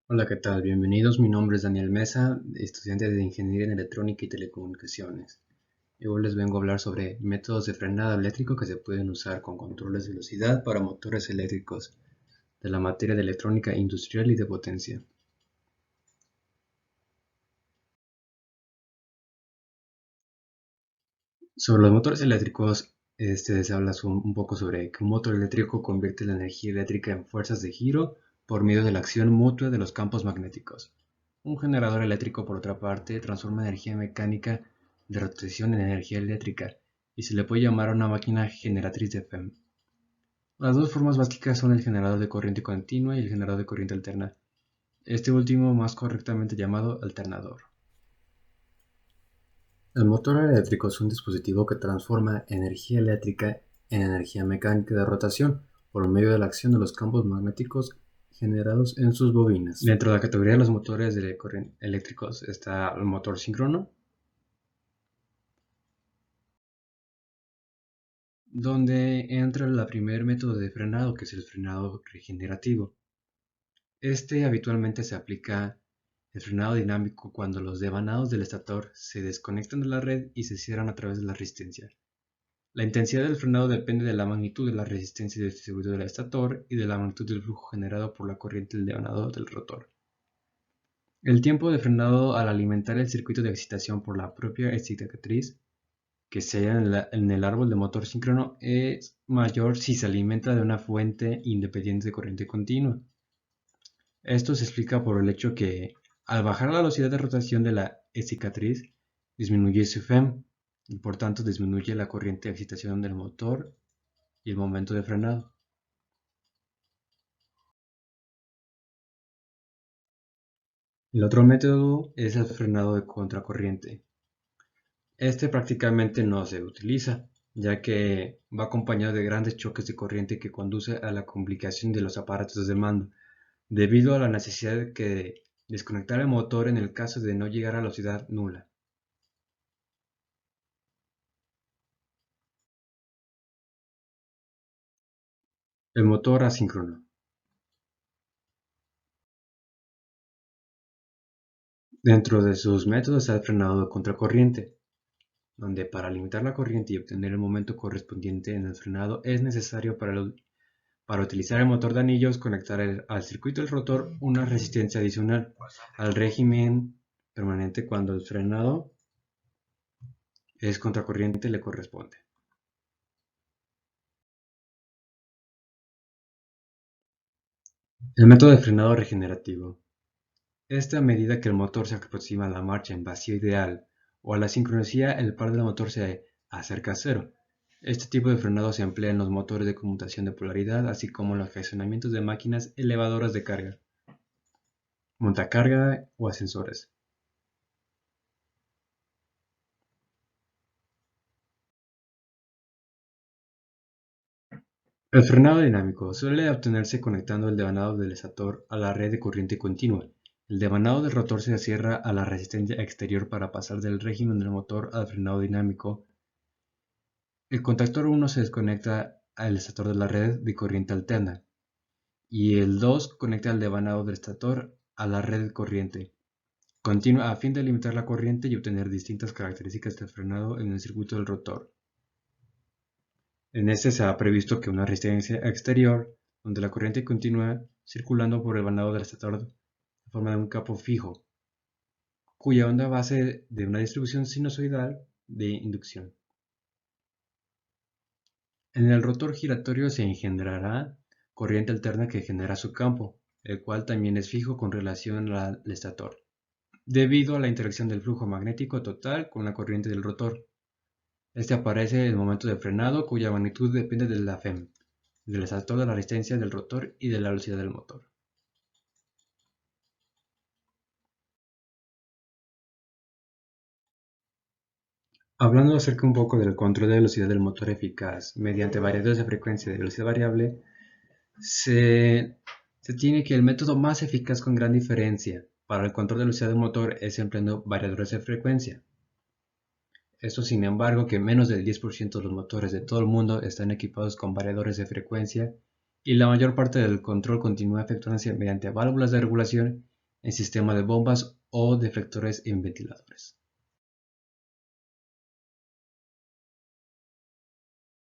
Hola, ¿qué tal? Bienvenidos. Mi nombre es Daniel Mesa, estudiante de Ingeniería en Electrónica y Telecomunicaciones. Y hoy les vengo a hablar sobre métodos de frenado eléctrico que se pueden usar con controles de velocidad para motores eléctricos, de la materia de electrónica industrial y de potencia. Sobre los motores eléctricos, se habla un poco sobre que un motor eléctrico convierte la energía eléctrica en fuerzas de giro por medio de la acción mutua de los campos magnéticos. Un generador eléctrico, por otra parte, transforma energía mecánica de rotación en energía eléctrica y se le puede llamar a una máquina generatriz de FEM. Las dos formas básicas son el generador de corriente continua y el generador de corriente alterna, este último más correctamente llamado alternador. El motor eléctrico es un dispositivo que transforma energía eléctrica en energía mecánica de rotación por medio de la acción de los campos magnéticos generados en sus bobinas. Dentro de la categoría de los motores eléctricos está el motor síncrono, donde entra el primer método de frenado, que es el frenado regenerativo. Este habitualmente se aplica el frenado dinámico cuando los devanados del estator se desconectan de la red y se cierran a través de la resistencia. La intensidad del frenado depende de la magnitud de la resistencia del circuito del estator y de la magnitud del flujo generado por la corriente del devanado del rotor. El tiempo de frenado al alimentar el circuito de excitación por la propia excitatriz que se halla en el árbol de motor síncrono es mayor si se alimenta de una fuente independiente de corriente continua. Esto se explica por el hecho que al bajar la velocidad de rotación de la excitatriz disminuye su FEM y por tanto disminuye la corriente de excitación del motor y el momento de frenado. El otro método es el frenado de contracorriente. Este prácticamente no se utiliza, ya que va acompañado de grandes choques de corriente que conduce a la complicación de los aparatos de mando, debido a la necesidad de desconectar el motor en el caso de no llegar a velocidad nula. El motor asíncrono. Dentro de sus métodos está el frenado de contracorriente, donde para limitar la corriente y obtener el momento correspondiente en el frenado es necesario para utilizar el motor de anillos conectar al circuito del rotor una resistencia adicional al régimen permanente cuando el frenado es contracorriente le corresponde. El método de frenado regenerativo. A medida que el motor se aproxima a la marcha en vacío ideal o a la sincronía, el par del motor se acerca a cero. Este tipo de frenado se emplea en los motores de conmutación de polaridad, así como en los gestionamientos de máquinas elevadoras de carga, montacarga o ascensores. El frenado dinámico suele obtenerse conectando el devanado del estator a la red de corriente continua. El devanado del rotor se cierra a la resistencia exterior para pasar del régimen del motor al frenado dinámico. El contactor 1 se desconecta al estator de la red de corriente alterna y el 2 conecta el devanado del estator a la red de corriente continua a fin de limitar la corriente y obtener distintas características de frenado en el circuito del rotor. En este se ha previsto que una resistencia exterior, donde la corriente continúa circulando por el vanado del estator de forma de un campo fijo, cuya onda base de una distribución sinusoidal de inducción. En el rotor giratorio se engendrará corriente alterna que genera su campo, el cual también es fijo con relación al estator, debido a la interacción del flujo magnético total con la corriente del rotor. Este aparece en el momento de frenado, cuya magnitud depende de la FEM, del estator, de la resistencia del rotor y de la velocidad del motor. Hablando acerca un poco del control de velocidad del motor eficaz mediante variadores de frecuencia de velocidad variable, se tiene que el método más eficaz con gran diferencia para el control de velocidad del motor es empleando variadores de frecuencia. Esto sin embargo que menos del 10% de los motores de todo el mundo están equipados con variadores de frecuencia y la mayor parte del control continúa efectuándose mediante válvulas de regulación en sistema de bombas o deflectores en ventiladores.